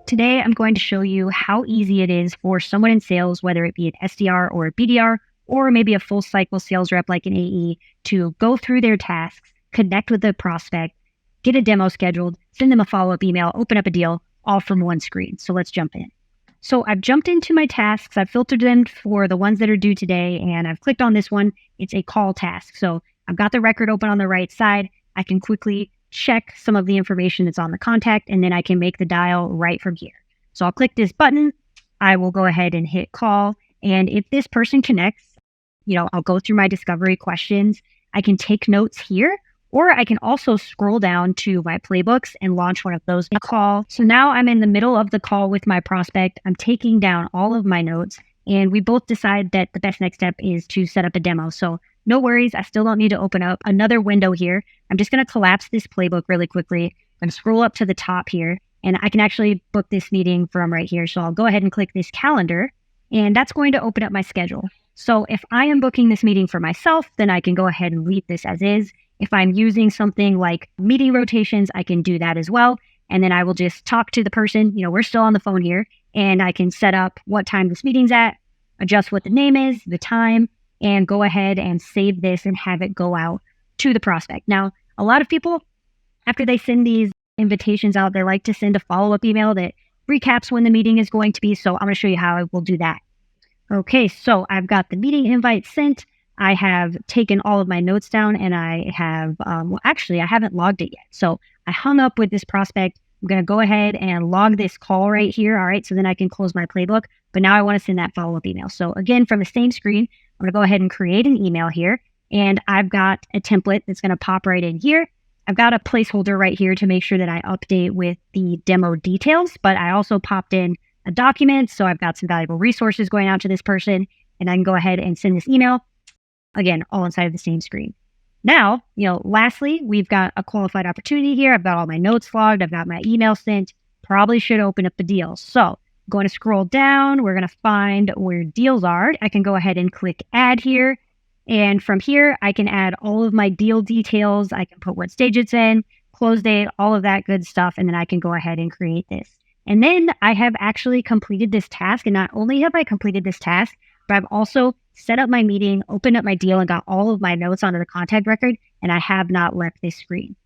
Today, I'm going to show you how easy it is for someone in sales, whether it be an SDR or a BDR, or maybe a full cycle sales rep like an AE, to go through their tasks, connect with the prospect, get a demo scheduled, send them a follow-up email, open up a deal, all from one screen. So let's jump in. So I've jumped into my tasks. I've filtered them for the ones that are due today, and I've clicked on this one. It's a call task. So I've got the record open on the right side. I can quickly check some of the information that's on the contact, and then I can make the dial right from here. So I'll click this button. I will go ahead and hit call. And if this person connects, I'll go through my discovery questions. I can take notes here, or I can also scroll down to my playbooks and launch one of those in a call. So now I'm in the middle of the call with my prospect. I'm taking down all of my notes, and we both decide that the best next step is to set up a demo. So no worries. I still don't need to open up another window here. I'm just going to collapse this playbook really quickly. I'm going to scroll up to the top here, and I can actually book this meeting from right here. So I'll go ahead and click this calendar, and that's going to open up my schedule. So if I am booking this meeting for myself, then I can go ahead and leave this as is. If I'm using something like meeting rotations, I can do that as well. And then I will just talk to the person. We're still on the phone here, and I can set up what time this meeting's at, adjust what the name is, the time, and go ahead and save this and have it go out to the prospect. Now, a lot of people, after they send these invitations out, they like to send a follow-up email that recaps when the meeting is going to be. So I'm going to show you how I will do that. Okay, so I've got the meeting invite sent. I have taken all of my notes down, and I have, I haven't logged it yet. So I hung up with this prospect. I'm going to go ahead and log this call right here. All right, so then I can close my playbook. But now I want to send that follow-up email. So again, from the same screen, I'm going to go ahead and create an email here. And I've got a template that's going to pop right in here. I've got a placeholder right here to make sure that I update with the demo details, but I also popped in a document. So I've got some valuable resources going out to this person, and I can go ahead and send this email. Again, all inside of the same screen. Now, lastly, we've got a qualified opportunity here. I've got all my notes logged. I've got my email sent. Probably should open up the deal. So I'm going to scroll down. We're going to find where deals are. I can go ahead and click add here. And from here, I can add all of my deal details. I can put what stage it's in, close date, all of that good stuff. And then I can go ahead and create this. And then I have actually completed this task. And not only have I completed this task, but I've also set up my meeting, opened up my deal, and got all of my notes onto the contact record. And I have not left this screen.